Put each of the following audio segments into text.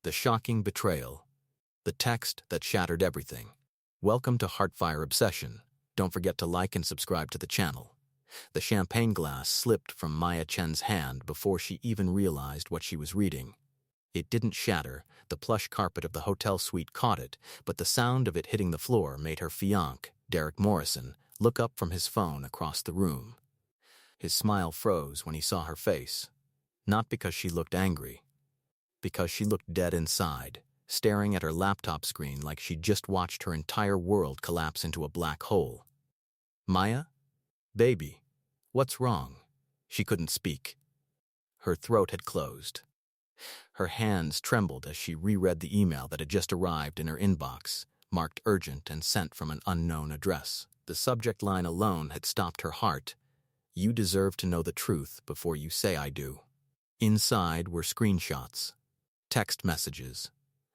The shocking betrayal. The text that shattered everything. Welcome to Heartfire Obsession. Don't forget to like and subscribe to the channel. The champagne glass slipped from Maya Chen's hand before she even realized what she was reading. It didn't shatter, the plush carpet of the hotel suite caught it, but the sound of it hitting the floor made her fiancé, Derek Morrison, look up from his phone across the room. His smile froze when he saw her face. Not because she looked angry. Because she looked dead inside, staring at her laptop screen like she'd just watched her entire world collapse into a black hole. Maya? Baby, what's wrong? She couldn't speak. Her throat had closed. Her hands trembled as she reread the email that had just arrived in her inbox, marked urgent and sent from an unknown address. The subject line alone had stopped her heart. You deserve to know the truth before you say I do. Inside were screenshots, text messages,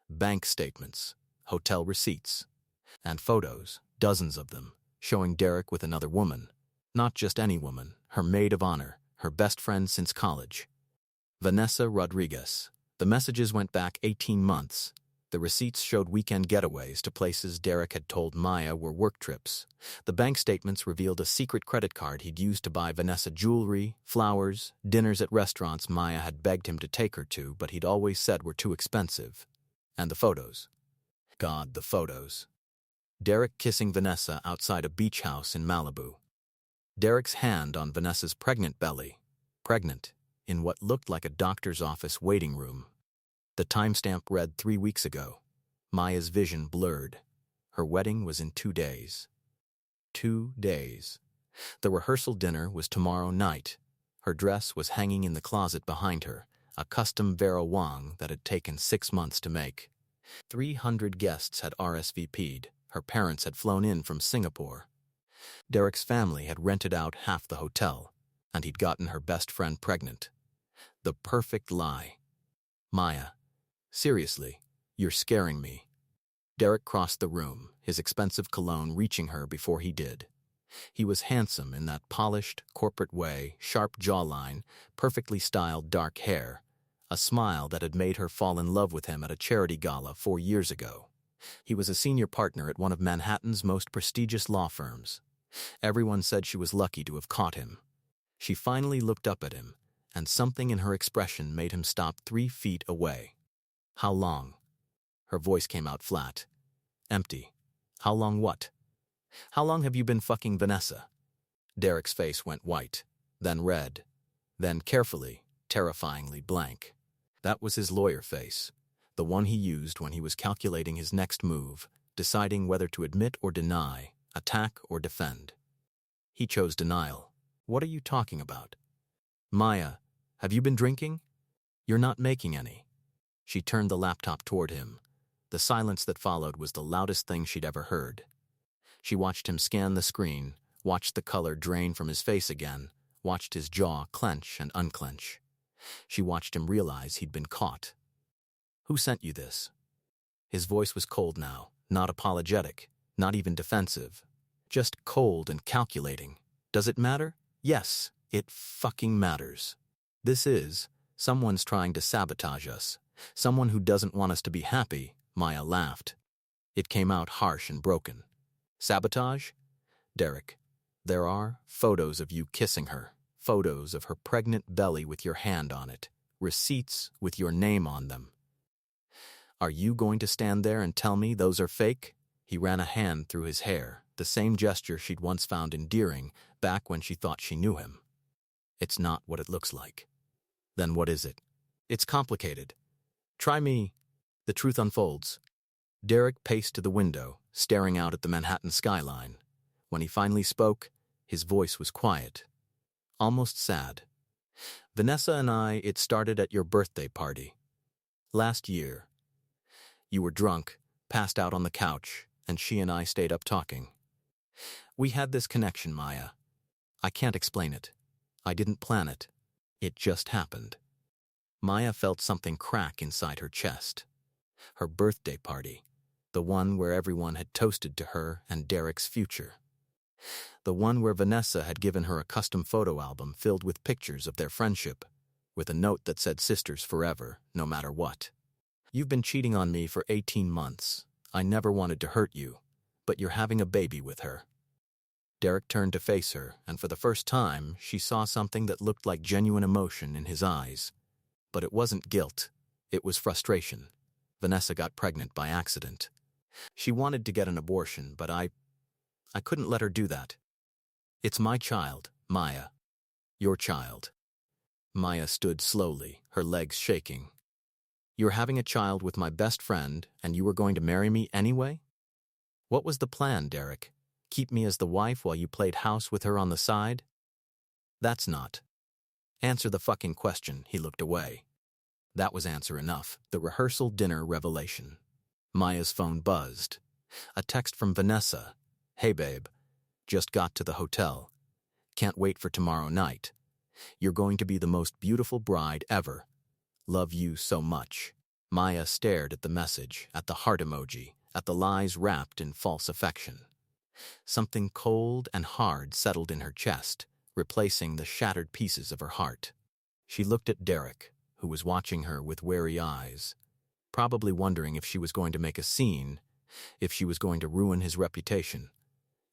bank statements, hotel receipts, and photos, dozens of them, showing Derek with another woman. Not just any woman, her maid of honor, her best friend since college. Vanessa Rodriguez. The messages went back 18 months. The receipts showed weekend getaways to places Derek had told Maya were work trips. The bank statements revealed a secret credit card he'd used to buy Vanessa jewelry, flowers, dinners at restaurants Maya had begged him to take her to, but he'd always said were too expensive. And the photos. God, the photos. Derek kissing Vanessa outside a beach house in Malibu. Derek's hand on Vanessa's pregnant belly. Pregnant, in what looked like a doctor's office waiting room. The timestamp read 3 weeks ago. Maya's vision blurred. Her wedding was in 2 days. 2 days. The rehearsal dinner was tomorrow night. Her dress was hanging in the closet behind her, a custom Vera Wang that had taken 6 months to make. 300 guests had RSVP'd. Her parents had flown in from Singapore. Derek's family had rented out half the hotel, and he'd gotten her best friend pregnant. The perfect lie. Maya, seriously, you're scaring me. Derek crossed the room, his expensive cologne reaching her before he did. He was handsome in that polished, corporate way, sharp jawline, perfectly styled dark hair, a smile that had made her fall in love with him at a charity gala 4 years ago. He was a senior partner at one of Manhattan's most prestigious law firms. Everyone said she was lucky to have caught him. She finally looked up at him, and something in her expression made him stop 3 feet away. How long? Her voice came out flat. Empty. How long what? How long have you been fucking Vanessa? Derek's face went white, then red, then carefully, terrifyingly blank. That was his lawyer face, the one he used when he was calculating his next move, deciding whether to admit or deny, attack or defend. He chose denial. What are you talking about? Maya, have you been drinking? You're not making any. She turned the laptop toward him. The silence that followed was the loudest thing she'd ever heard. She watched him scan the screen, watched the color drain from his face again, watched his jaw clench and unclench. She watched him realize he'd been caught. Who sent you this? His voice was cold now, not apologetic, not even defensive. Just cold and calculating. Does it matter? Yes, it fucking matters. This is, someone's trying to sabotage us. Someone who doesn't want us to be happy, Maya laughed. It came out harsh and broken. Sabotage? Derek, there are photos of you kissing her, photos of her pregnant belly with your hand on it, receipts with your name on them. Are you going to stand there and tell me those are fake? He ran a hand through his hair, the same gesture she'd once found endearing back when she thought she knew him. It's not what it looks like. Then what is it? It's complicated. Try me. The truth unfolds. Derek paced to the window, staring out at the Manhattan skyline. When he finally spoke, his voice was quiet, almost sad. Vanessa and I, it started at your birthday party. Last year. You were drunk, passed out on the couch, and she and I stayed up talking. We had this connection, Maya. I can't explain it. I didn't plan it. It just happened. Maya felt something crack inside her chest. Her birthday party, the one where everyone had toasted to her and Derek's future. The one where Vanessa had given her a custom photo album filled with pictures of their friendship, with a note that said sisters forever, no matter what. You've been cheating on me for 18 months. I never wanted to hurt you, but you're having a baby with her. Derek turned to face her, and for the first time, she saw something that looked like genuine emotion in his eyes. But it wasn't guilt. It was frustration. Vanessa got pregnant by accident. She wanted to get an abortion, but I couldn't let her do that. It's my child, Maya. Your child. Maya stood slowly, her legs shaking. You're having a child with my best friend, and you were going to marry me anyway? What was the plan, Derek? Keep me as the wife while you played house with her on the side? That's not. Answer the fucking question. He looked away. That was answer enough. The rehearsal dinner revelation. Maya's phone buzzed. A text from Vanessa. Hey babe, just got to the hotel. Can't wait for tomorrow night. You're going to be the most beautiful bride ever. Love you so much. Maya stared at the message, at the heart emoji, at the lies wrapped in false affection. Something cold and hard settled in her chest, replacing the shattered pieces of her heart. She looked at Derek, who was watching her with wary eyes, probably wondering if she was going to make a scene, if she was going to ruin his reputation,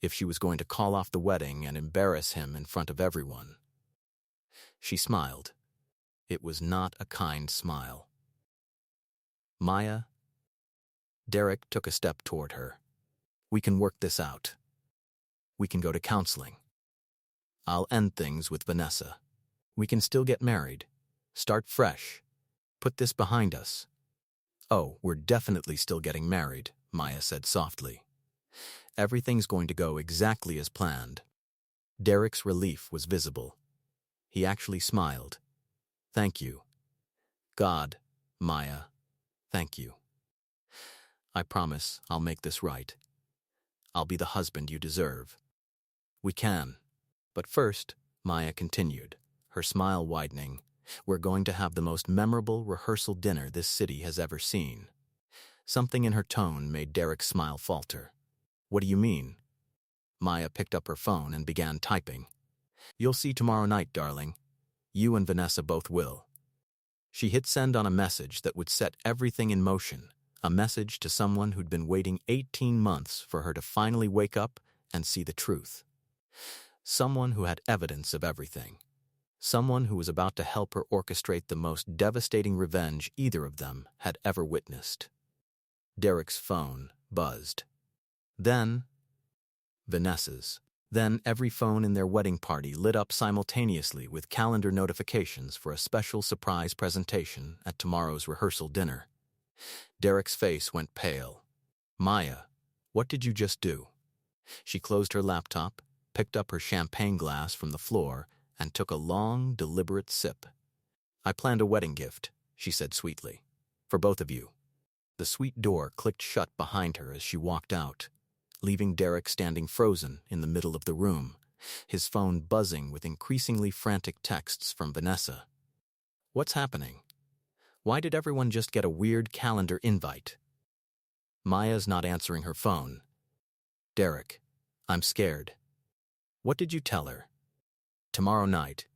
if she was going to call off the wedding and embarrass him in front of everyone. She smiled. It was not a kind smile. Maya. Derek took a step toward her. We can work this out. We can go to counseling. I'll end things with Vanessa. We can still get married. Start fresh. Put this behind us. Oh, we're definitely still getting married, Maya said softly. Everything's going to go exactly as planned. Derek's relief was visible. He actually smiled. Thank you. God, Maya, thank you. I promise I'll make this right. I'll be the husband you deserve. We can. But first, Maya continued, her smile widening, we're going to have the most memorable rehearsal dinner this city has ever seen. Something in her tone made Derek's smile falter. What do you mean? Maya picked up her phone and began typing. You'll see tomorrow night, darling. You and Vanessa both will. She hit send on a message that would set everything in motion, a message to someone who'd been waiting 18 months for her to finally wake up and see the truth. Someone who had evidence of everything. Someone who was about to help her orchestrate the most devastating revenge either of them had ever witnessed. Derek's phone buzzed. Then, Vanessa's. Then every phone in their wedding party lit up simultaneously with calendar notifications for a special surprise presentation at tomorrow's rehearsal dinner. Derek's face went pale. Maya, what did you just do? She closed her laptop, picked up her champagne glass from the floor, and took a long, deliberate sip. I planned a wedding gift, she said sweetly. For both of you. The sweet door clicked shut behind her as she walked out, leaving Derek standing frozen in the middle of the room, his phone buzzing with increasingly frantic texts from Vanessa. What's happening? Why did everyone just get a weird calendar invite? Maya's not answering her phone. Derek, I'm scared. What did you tell her? Tomorrow night,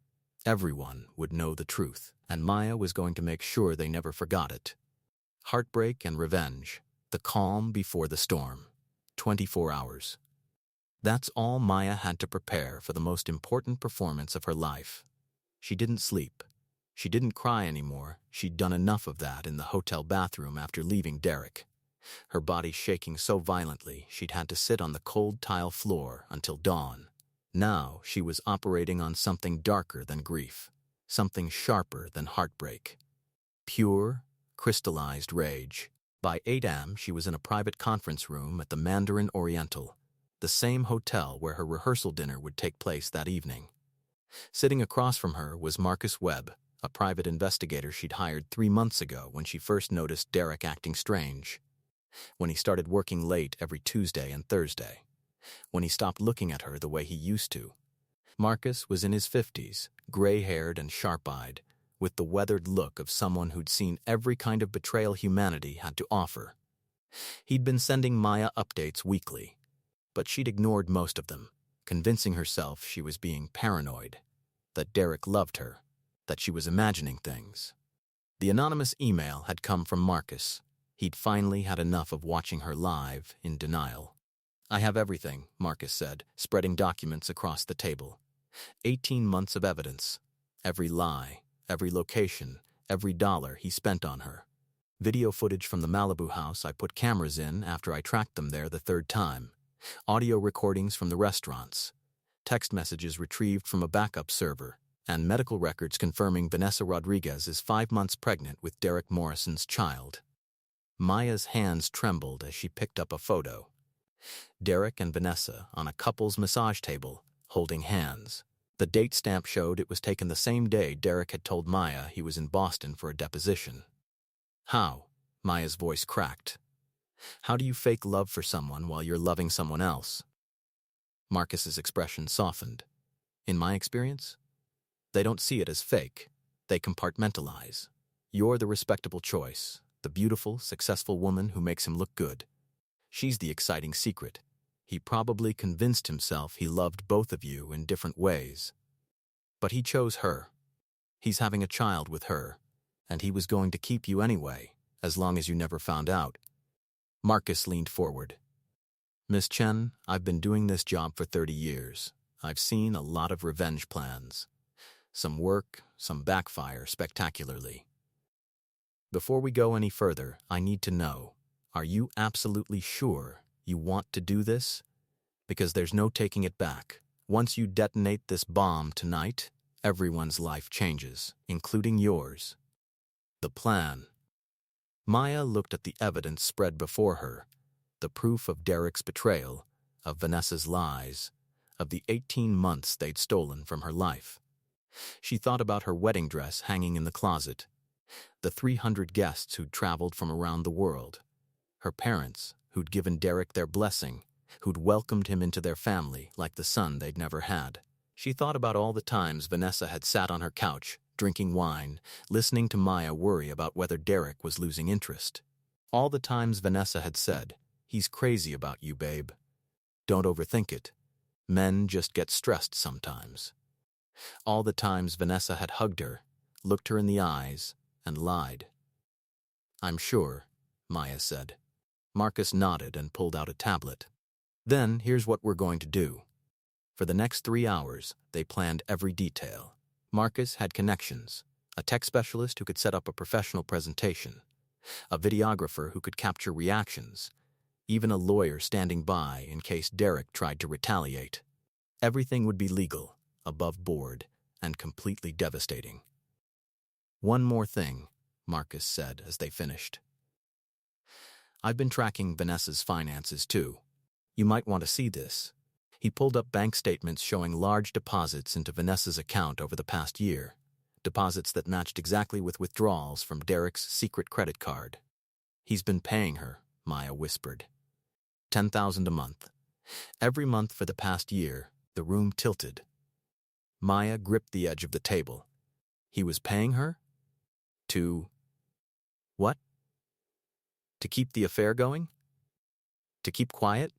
everyone would know the truth, and Maya was going to make sure they never forgot it. Heartbreak and revenge, the calm before the storm. 24 hours. That's all Maya had to prepare for the most important performance of her life. She didn't sleep. She didn't cry anymore. She'd done enough of that in the hotel bathroom after leaving Derek. Her body shaking so violently she'd had to sit on the cold tile floor until dawn. Now she was operating on something darker than grief, something sharper than heartbreak. Pure, crystallized rage. By 8 a.m. she was in a private conference room at the Mandarin Oriental, the same hotel where her rehearsal dinner would take place that evening. Sitting across from her was Marcus Webb, a private investigator she'd hired 3 months ago when she first noticed Derek acting strange. When he started working late every Tuesday and Thursday. When he stopped looking at her the way he used to. Marcus was in his 50s, gray-haired and sharp-eyed, with the weathered look of someone who'd seen every kind of betrayal humanity had to offer. He'd been sending Maya updates weekly, but she'd ignored most of them, convincing herself she was being paranoid, that Derek loved her, that she was imagining things. The anonymous email had come from Marcus. He'd finally had enough of watching her live in denial. "I have everything," Marcus said, spreading documents across the table. 18 months of evidence. Every lie, every location, every dollar he spent on her. Video footage from the Malibu house I put cameras in after I tracked them there the third time. Audio recordings from the restaurants. Text messages retrieved from a backup server. And medical records confirming Vanessa Rodriguez is 5 months pregnant with Derek Morrison's child. Maya's hands trembled as she picked up a photo. Derek and Vanessa on a couple's massage table, holding hands. The date stamp showed it was taken the same day Derek had told Maya he was in Boston for a deposition. "How?" Maya's voice cracked. "How do you fake love for someone while you're loving someone else?" Marcus's expression softened. "In my experience, they don't see it as fake. They compartmentalize. You're the respectable choice, the beautiful, successful woman who makes him look good. She's the exciting secret. He probably convinced himself he loved both of you in different ways. But he chose her. He's having a child with her, and he was going to keep you anyway, as long as you never found out." Marcus leaned forward. "Miss Chen, I've been doing this job for 30 years. I've seen a lot of revenge plans. Some work, some backfire spectacularly. Before we go any further, I need to know, are you absolutely sure you want to do this? Because there's no taking it back. Once you detonate this bomb tonight, everyone's life changes, including yours." The plan. Maya looked at the evidence spread before her, the proof of Derek's betrayal, of Vanessa's lies, of the 18 months they'd stolen from her life. She thought about her wedding dress hanging in the closet, the 300 guests who'd traveled from around the world, her parents who'd given Derek their blessing, who'd welcomed him into their family like the son they'd never had. She thought about all the times Vanessa had sat on her couch, drinking wine, listening to Maya worry about whether Derek was losing interest. All the times Vanessa had said, "He's crazy about you, babe. Don't overthink it. Men just get stressed sometimes." All the times Vanessa had hugged her, looked her in the eyes, and lied. "I'm sure," Maya said. Marcus nodded and pulled out a tablet. "Then here's what we're going to do." For the next 3 hours, they planned every detail. Marcus had connections, a tech specialist who could set up a professional presentation, a videographer who could capture reactions, even a lawyer standing by in case Derek tried to retaliate. Everything would be legal, above board, and completely devastating. "One more thing," Marcus said as they finished. "I've been tracking Vanessa's finances too. You might want to see this." He pulled up bank statements showing large deposits into Vanessa's account over the past year, deposits that matched exactly with withdrawals from Derek's secret credit card. "He's been paying her," Maya whispered. $10,000 a month. Every month for the past year, the room tilted. Maya gripped the edge of the table. He was paying her? To... what? To keep the affair going? To keep quiet?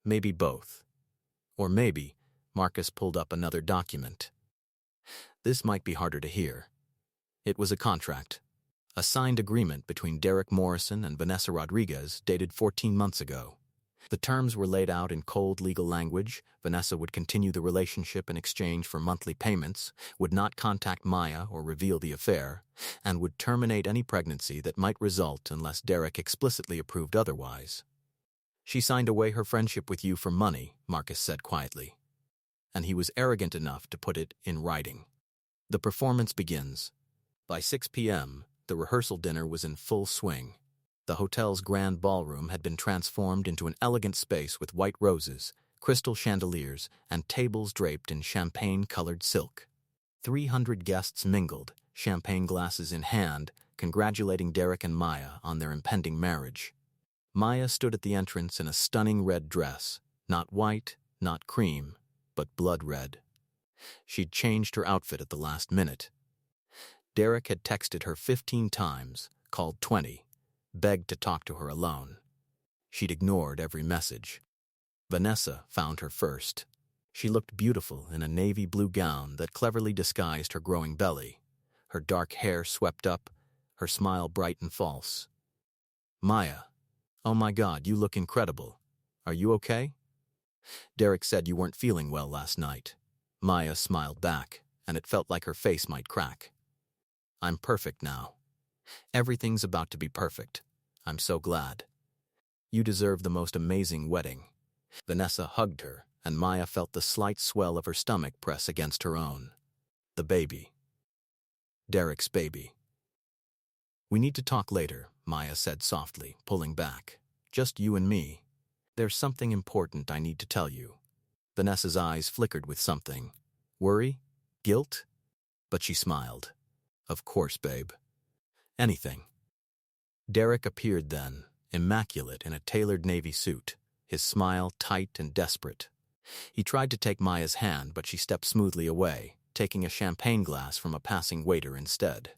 Maybe both. Or maybe, Marcus pulled up another document. This might be harder to hear. It was a contract, a signed agreement between Derek Morrison and Vanessa Rodriguez dated 14 months ago. The terms were laid out in cold legal language. Vanessa would continue the relationship in exchange for monthly payments, would not contact Maya or reveal the affair, and would terminate any pregnancy that might result unless Derek explicitly approved otherwise. "She signed away her friendship with you for money," Marcus said quietly. And he was arrogant enough to put it in writing. The performance begins. By 6 p.m., the rehearsal dinner was in full swing. The hotel's grand ballroom had been transformed into an elegant space with white roses, crystal chandeliers, and tables draped in champagne-colored silk. 300 guests mingled, champagne glasses in hand, congratulating Derek and Maya on their impending marriage. Maya stood at the entrance in a stunning red dress, not white, not cream, but blood red. She'd changed her outfit at the last minute. Derek had texted her 15 times, called 20, begged to talk to her alone. She'd ignored every message. Vanessa found her first. She looked beautiful in a navy blue gown that cleverly disguised her growing belly, her dark hair swept up, her smile bright and false. "Maya, oh my God, you look incredible. Are you okay? Derek said you weren't feeling well last night." Maya smiled back, and it felt like her face might crack. "I'm perfect now. Everything's about to be perfect. I'm so glad. You deserve the most amazing wedding." Vanessa hugged her, and Maya felt the slight swell of her stomach press against her own. The baby. Derek's baby. "We need to talk later," Maya said softly, pulling back. "Just you and me. There's something important I need to tell you." Vanessa's eyes flickered with something. Worry? Guilt? But she smiled. "Of course, babe. Anything." Derek appeared then, immaculate in a tailored navy suit, his smile tight and desperate. He tried to take Maya's hand, but she stepped smoothly away, taking a champagne glass from a passing waiter instead.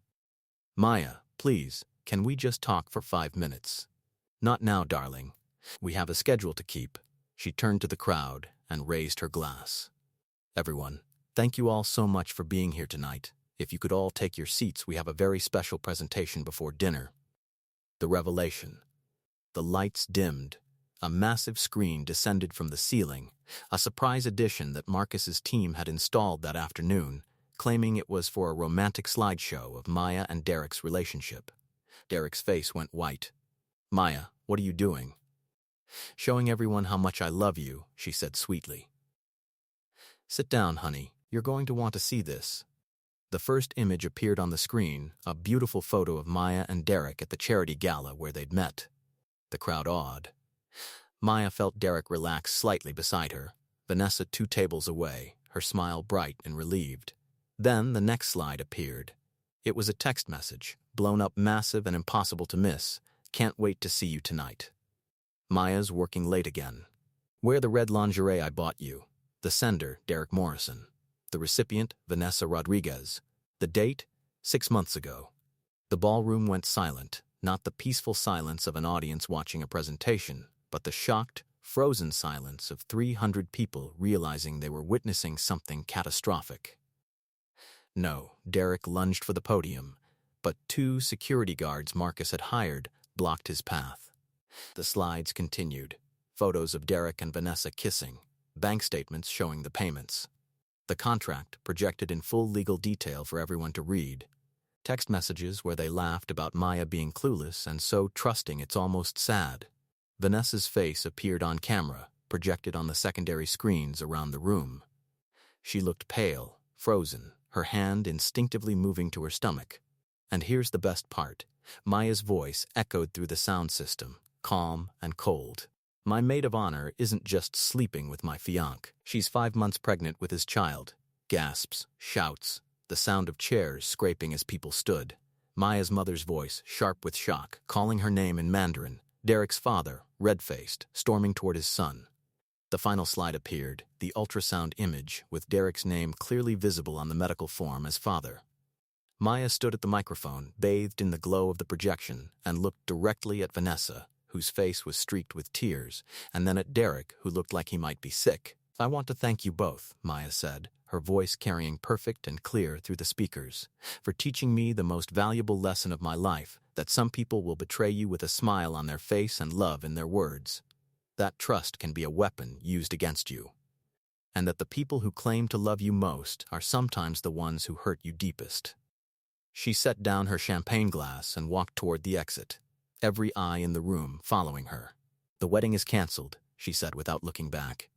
"Maya, please, can we just talk for 5 minutes?" "Not now, darling. We have a schedule to keep." She turned to the crowd and raised her glass. "Everyone, thank you all so much for being here tonight. If you could all take your seats, we have a very special presentation before dinner." The revelation. The lights dimmed. A massive screen descended from the ceiling, a surprise addition that Marcus's team had installed that afternoon, claiming it was for a romantic slideshow of Maya and Derek's relationship. Derek's face went white. "Maya, what are you doing?" "Showing everyone how much I love you," she said sweetly. "Sit down, honey. You're going to want to see this." The first image appeared on the screen, a beautiful photo of Maya and Derek at the charity gala where they'd met. The crowd awed. Maya felt Derek relax slightly beside her, Vanessa 2 tables away, her smile bright and relieved. Then the next slide appeared. It was a text message, blown up massive and impossible to miss. "Can't wait to see you tonight. Maya's working late again. Wear the red lingerie I bought you." The sender, Derek Morrison. The recipient, Vanessa Rodriguez. The date, 6 months ago. The ballroom went silent, not the peaceful silence of an audience watching a presentation, but the shocked, frozen silence of 300 people realizing they were witnessing something catastrophic. No, Derek lunged for the podium, but 2 security guards Marcus had hired blocked his path. The slides continued. Photos of Derek and Vanessa kissing, bank statements showing the payments. The contract projected in full legal detail for everyone to read. Text messages where they laughed about Maya being clueless and so trusting it's almost sad. Vanessa's face appeared on camera, projected on the secondary screens around the room. She looked pale, frozen, her hand instinctively moving to her stomach. And here's the best part. Maya's voice echoed through the sound system, calm and cold. "My maid of honor isn't just sleeping with my fiancé. She's 5 months pregnant with his child." Gasps, shouts, the sound of chairs scraping as people stood. Maya's mother's voice, sharp with shock, calling her name in Mandarin. Derek's father, red-faced, storming toward his son. The final slide appeared, the ultrasound image, with Derek's name clearly visible on the medical form as father. Maya stood at the microphone, bathed in the glow of the projection, and looked directly at Vanessa, whose face was streaked with tears, and then at Derek, who looked like he might be sick. "I want to thank you both," Maya said, her voice carrying perfect and clear through the speakers, "for teaching me the most valuable lesson of my life, that some people will betray you with a smile on their face and love in their words. That trust can be a weapon used against you. And that the people who claim to love you most are sometimes the ones who hurt you deepest." She set down her champagne glass and walked toward the exit, every eye in the room following her. "The wedding is canceled," she said without looking back.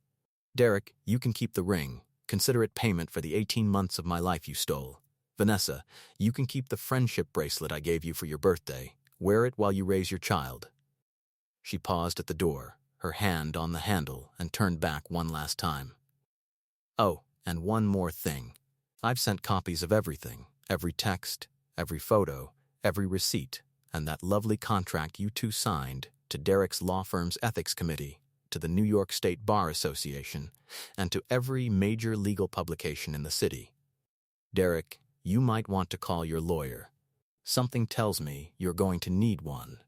"Derek, you can keep the ring. Consider it payment for the 18 months of my life you stole. Vanessa, you can keep the friendship bracelet I gave you for your birthday. Wear it while you raise your child." She paused at the door, her hand on the handle, and turned back one last time. "Oh, and one more thing. I've sent copies of everything, every text, every photo, every receipt, and that lovely contract you 2 signed, to Derek's law firm's ethics committee, to the New York State Bar Association, and to every major legal publication in the city. Derek, you might want to call your lawyer. Something tells me you're going to need one."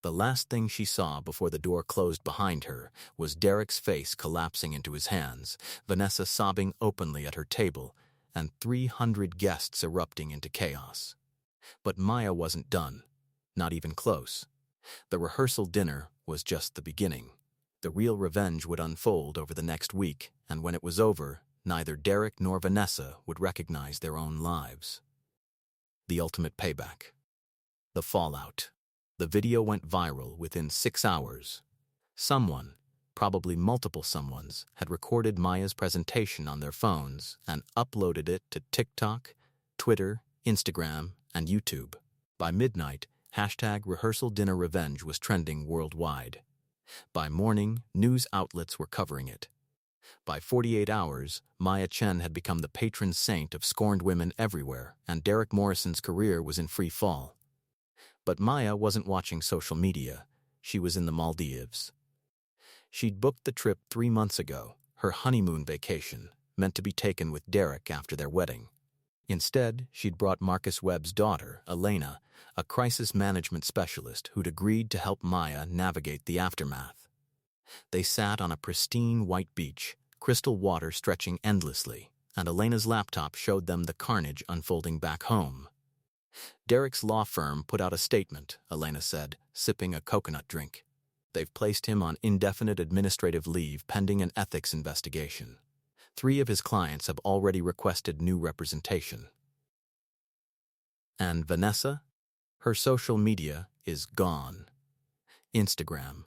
The last thing she saw before the door closed behind her was Derek's face collapsing into his hands, Vanessa sobbing openly at her table, and 300 guests erupting into chaos. But Maya wasn't done. Not even close. The rehearsal dinner was just the beginning. The real revenge would unfold over the next week, and when it was over, neither Derek nor Vanessa would recognize their own lives. The ultimate payback. The fallout. The video went viral within 6 hours. Someone, probably multiple someones, had recorded Maya's presentation on their phones and uploaded it to TikTok, Twitter, Instagram, and YouTube. By midnight, #RehearsalDinnerRevenge was trending worldwide. By morning, news outlets were covering it. By 48 hours, Maya Chen had become the patron saint of scorned women everywhere, and Derek Morrison's career was in free fall. But Maya wasn't watching social media. She was in the Maldives. She'd booked the trip 3 months ago, her honeymoon vacation, meant to be taken with Derek after their wedding. Instead, she'd brought Marcus Webb's daughter, Elena, a crisis management specialist who'd agreed to help Maya navigate the aftermath. They sat on a pristine white beach, crystal water stretching endlessly, and Elena's laptop showed them the carnage unfolding back home. Derek's law firm put out a statement, Elena said, sipping a coconut drink. They've placed him on indefinite administrative leave pending an ethics investigation. 3 of his clients have already requested new representation. And Vanessa? Her social media is gone. Instagram,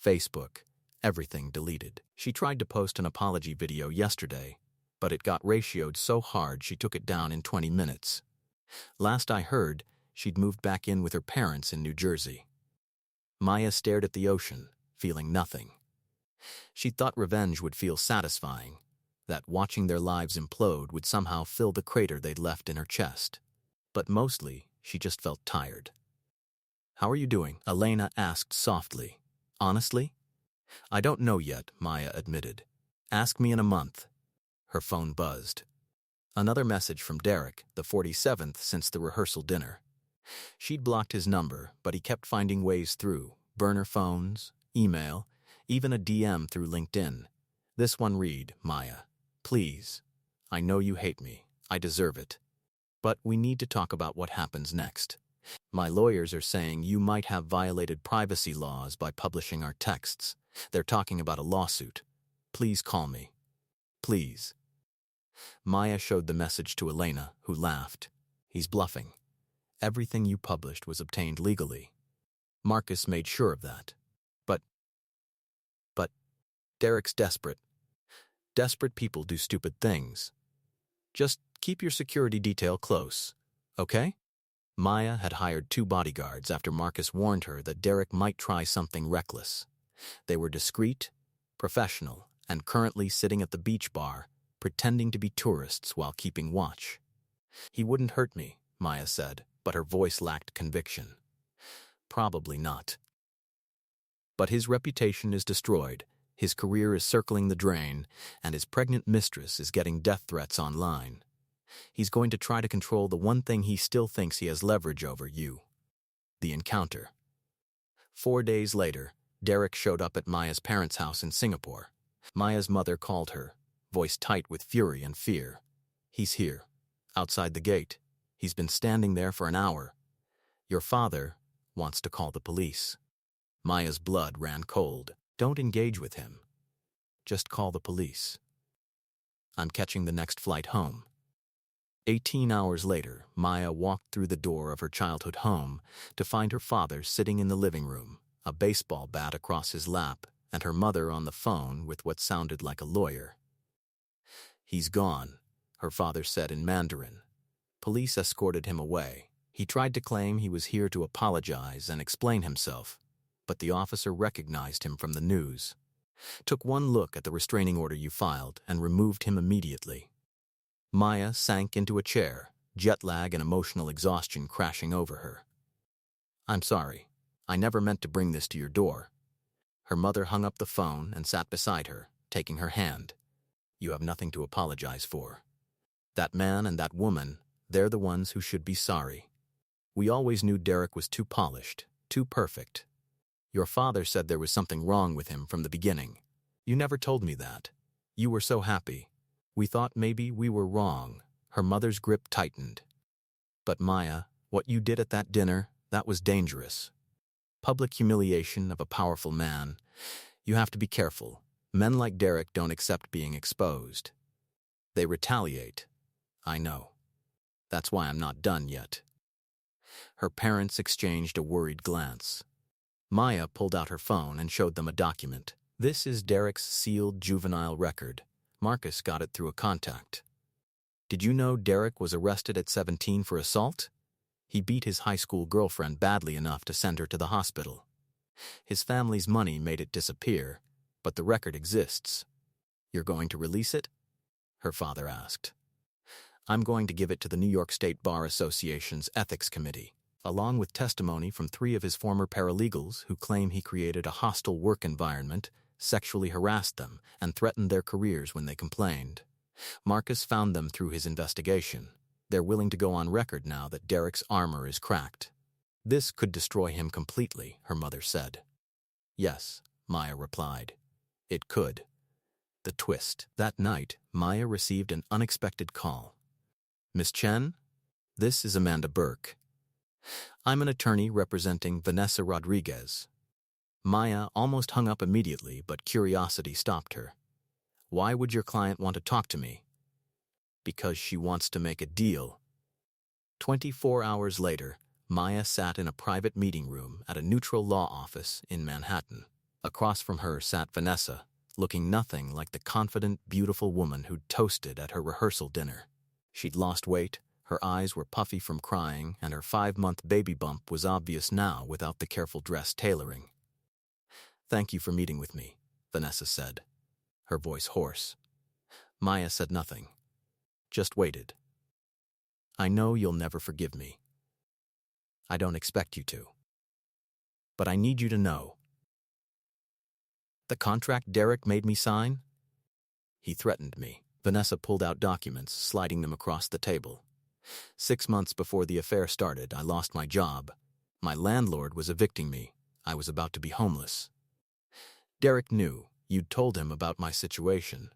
Facebook, everything deleted. She tried to post an apology video yesterday, but it got ratioed so hard she took it down in 20 minutes. Last I heard, she'd moved back in with her parents in New Jersey. Maya stared at the ocean, feeling nothing. She thought revenge would feel satisfying, that watching their lives implode would somehow fill the crater they'd left in her chest. But mostly, she just felt tired. "How are you doing?" Elena asked softly. "Honestly?" "I don't know yet," Maya admitted. "Ask me in a month." Her phone buzzed. Another message from Derek, the 47th since the rehearsal dinner. She'd blocked his number, but he kept finding ways through: burner phones, email, even a DM through LinkedIn. This one read, "Maya, please. I know you hate me. I deserve it. But we need to talk about what happens next. My lawyers are saying you might have violated privacy laws by publishing our texts. They're talking about a lawsuit. Please call me. Please." Maya showed the message to Elena, who laughed. "He's bluffing. Everything you published was obtained legally. Marcus made sure of that. But Derek's desperate. Desperate people do stupid things. Just keep your security detail close, okay?" Maya had hired 2 bodyguards after Marcus warned her that Derek might try something reckless. They were discreet, professional, and currently sitting at the beach bar, pretending to be tourists while keeping watch. "He wouldn't hurt me," Maya said, but her voice lacked conviction. "Probably not. But his reputation is destroyed, his career is circling the drain, and his pregnant mistress is getting death threats online. He's going to try to control the one thing he still thinks he has leverage over: you." The encounter. 4 days later, Derek showed up at Maya's parents' house in Singapore. Maya's mother called her, voice tight with fury and fear. "He's here, outside the gate. He's been standing there for an hour. Your father wants to call the police." Maya's blood ran cold. "Don't engage with him. Just call the police. I'm catching the next flight home." 18 hours later, Maya walked through the door of her childhood home to find her father sitting in the living room, a baseball bat across his lap, and her mother on the phone with what sounded like a lawyer. "He's gone," her father said in Mandarin. "Police escorted him away. He tried to claim he was here to apologize and explain himself, but the officer recognized him from the news. Took one look at the restraining order you filed and removed him immediately." Maya sank into a chair, jet lag and emotional exhaustion crashing over her. "I'm sorry. I never meant to bring this to your door." Her mother hung up the phone and sat beside her, taking her hand. "You have nothing to apologize for. That man and that woman, they're the ones who should be sorry. We always knew Derek was too polished, too perfect. Your father said there was something wrong with him from the beginning. You never told me that. You were so happy. We thought maybe we were wrong." Her mother's grip tightened. But Maya, what you did at that dinner, that was dangerous. Public humiliation of a powerful man. You have to be careful. Men like Derek don't accept being exposed. They retaliate. I know. That's why I'm not done yet. Her parents exchanged a worried glance. Maya pulled out her phone and showed them a document. This is Derek's sealed juvenile record. Marcus got it through a contact. Did you know Derek was arrested at 17 for assault? He beat his high school girlfriend badly enough to send her to the hospital. His family's money made it disappear, but the record exists. You're going to release it? Her father asked. I'm going to give it to the New York State Bar Association's Ethics Committee, along with testimony from 3 of his former paralegals who claim he created a hostile work environment, sexually harassed them, and threatened their careers when they complained. Marcus found them through his investigation. They're willing to go on record now that Derek's armor is cracked. This could destroy him completely, her mother said. Yes, Maya replied. It could. The twist. That night, Maya received an unexpected call. Miss Chen? This is Amanda Burke. I'm an attorney representing Vanessa Rodriguez. Maya almost hung up immediately, but curiosity stopped her. Why would your client want to talk to me? Because she wants to make a deal. 24 hours later, Maya sat in a private meeting room at a neutral law office in Manhattan. Across from her sat Vanessa, looking nothing like the confident, beautiful woman who'd toasted at her rehearsal dinner. She'd lost weight, her eyes were puffy from crying, and her 5-month baby bump was obvious now without the careful dress tailoring. Thank you for meeting with me, Vanessa said, her voice hoarse. Maya said nothing, just waited. I know you'll never forgive me. I don't expect you to. But I need you to know. The contract Derek made me sign? He threatened me. Vanessa pulled out documents, sliding them across the table. 6 months before the affair started, I lost my job. My landlord was evicting me. I was about to be homeless. Derek knew. You'd told him about my situation.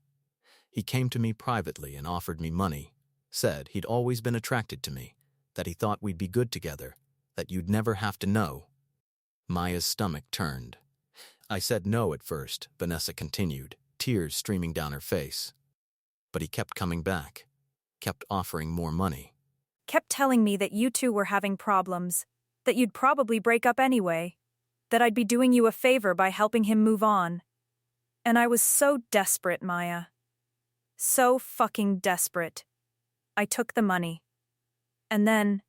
He came to me privately and offered me money, said he'd always been attracted to me, that he thought we'd be good together, that you'd never have to know. Maya's stomach turned. I said no at first, Vanessa continued, tears streaming down her face. But he kept coming back, kept offering more money. Kept telling me that you two were having problems, that you'd probably break up anyway, that I'd be doing you a favor by helping him move on. And I was so desperate, Maya. So fucking desperate. I took the money. And then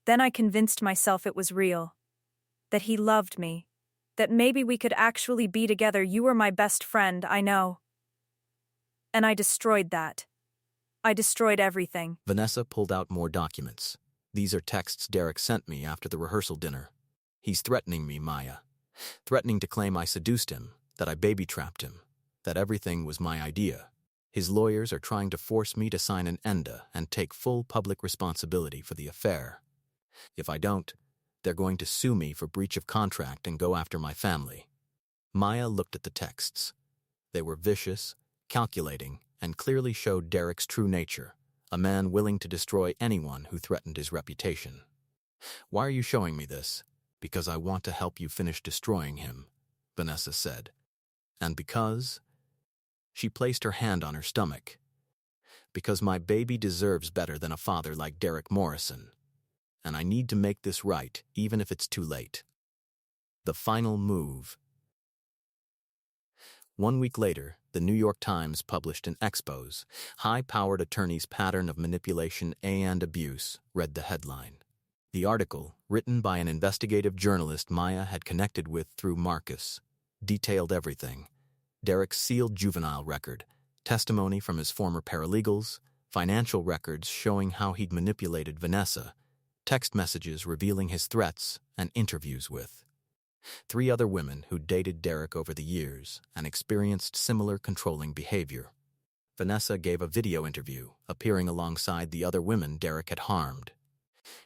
I convinced myself it was real. That he loved me. That maybe we could actually be together. You were my best friend, I know. And I destroyed that. I destroyed everything. Vanessa pulled out more documents. These are texts Derek sent me after the rehearsal dinner. He's threatening me, Maya. Threatening to claim I seduced him, that I baby-trapped him, that everything was my idea. His lawyers are trying to force me to sign an ENDA and take full public responsibility for the affair. If I don't, they're going to sue me for breach of contract and go after my family. Maya looked at the texts. They were vicious, calculating, and clearly showed Derek's true nature, a man willing to destroy anyone who threatened his reputation. Why are you showing me this? Because I want to help you finish destroying him, Vanessa said. And because... She placed her hand on her stomach. Because my baby deserves better than a father like Derek Morrison. And I need to make this right, even if it's too late. The final move. 1 week later, the New York Times published an expose. High-powered attorney's pattern of manipulation and abuse, read the headline. The article, written by an investigative journalist Maya had connected with through Marcus, detailed everything. Derek's sealed juvenile record, testimony from his former paralegals, financial records showing how he'd manipulated Vanessa, text messages revealing his threats, and interviews with 3 other women who'd dated Derek over the years and experienced similar controlling behavior. Vanessa gave a video interview, appearing alongside the other women Derek had harmed.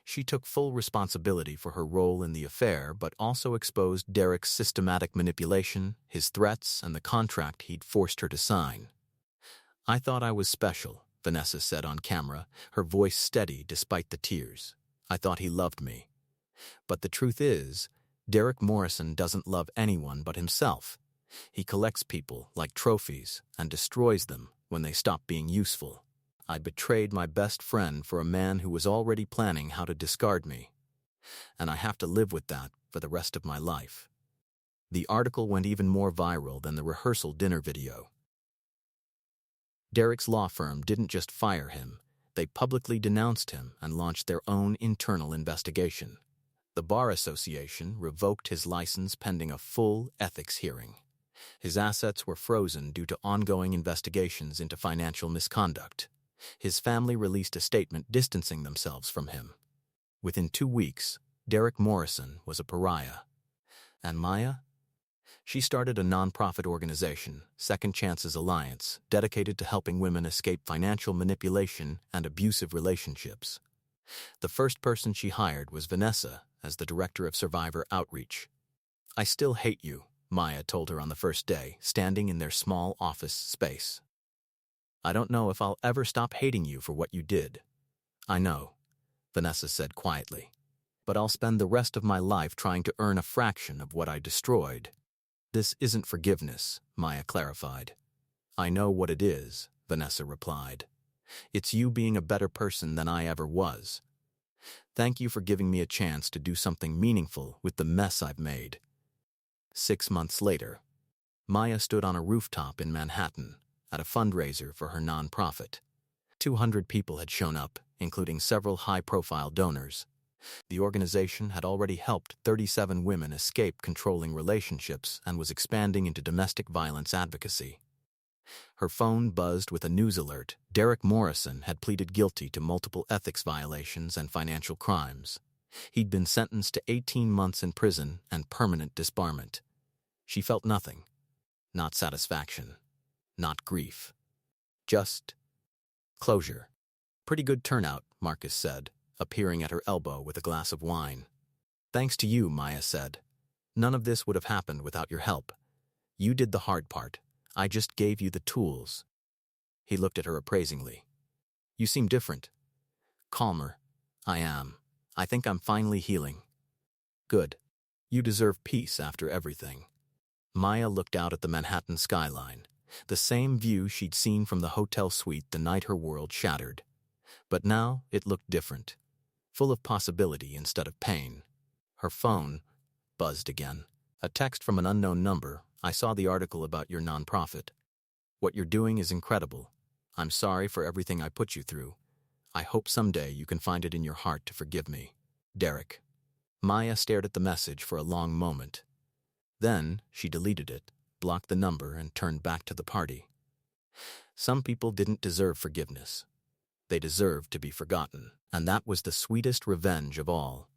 She took full responsibility for her role in the affair, but also exposed Derek's systematic manipulation, his threats, and the contract he'd forced her to sign. I thought I was special, Vanessa said on camera, her voice steady despite the tears. I thought he loved me. But the truth is, Derek Morrison doesn't love anyone but himself. He collects people like trophies and destroys them when they stop being useful. I betrayed my best friend for a man who was already planning how to discard me. And I have to live with that for the rest of my life. The article went even more viral than the rehearsal dinner video. Derek's law firm didn't just fire him, they publicly denounced him and launched their own internal investigation. The Bar Association revoked his license pending a full ethics hearing. His assets were frozen due to ongoing investigations into financial misconduct. His family released a statement distancing themselves from him. Within 2 weeks, Derek Morrison was a pariah. And Maya? She started a nonprofit organization, Second Chances Alliance, dedicated to helping women escape financial manipulation and abusive relationships. The first person she hired was Vanessa as the director of survivor outreach. I still hate you, Maya told her on the first day, standing in their small office space. I don't know if I'll ever stop hating you for what you did. I know, Vanessa said quietly. But I'll spend the rest of my life trying to earn a fraction of what I destroyed. This isn't forgiveness, Maya clarified. I know what it is, Vanessa replied. It's you being a better person than I ever was. Thank you for giving me a chance to do something meaningful with the mess I've made. 6 months later, Maya stood on a rooftop in Manhattan at a fundraiser for her nonprofit. 200 people had shown up, including several high-profile donors. The organization had already helped 37 women escape controlling relationships and was expanding into domestic violence advocacy. Her phone buzzed with a news alert. Derek Morrison had pleaded guilty to multiple ethics violations and financial crimes. He'd been sentenced to 18 months in prison and permanent disbarment. She felt nothing. Not satisfaction. Not grief. Just closure. Pretty good turnout, Marcus said, appearing at her elbow with a glass of wine. Thanks to you, Maya said. None of this would have happened without your help. You did the hard part. I just gave you the tools. He looked at her appraisingly. You seem different. Calmer. I am. I think I'm finally healing. Good. You deserve peace after everything. Maya looked out at the Manhattan skyline, the same view she'd seen from the hotel suite the night her world shattered. But now it looked different, full of possibility instead of pain. Her phone buzzed again. A text from an unknown number. I saw the article about your nonprofit. What you're doing is incredible. I'm sorry for everything I put you through. I hope someday you can find it in your heart to forgive me. Derek. Maya stared at the message for a long moment. Then she deleted it, blocked the number, and turned back to the party. Some people didn't deserve forgiveness. They deserved to be forgotten, and that was the sweetest revenge of all.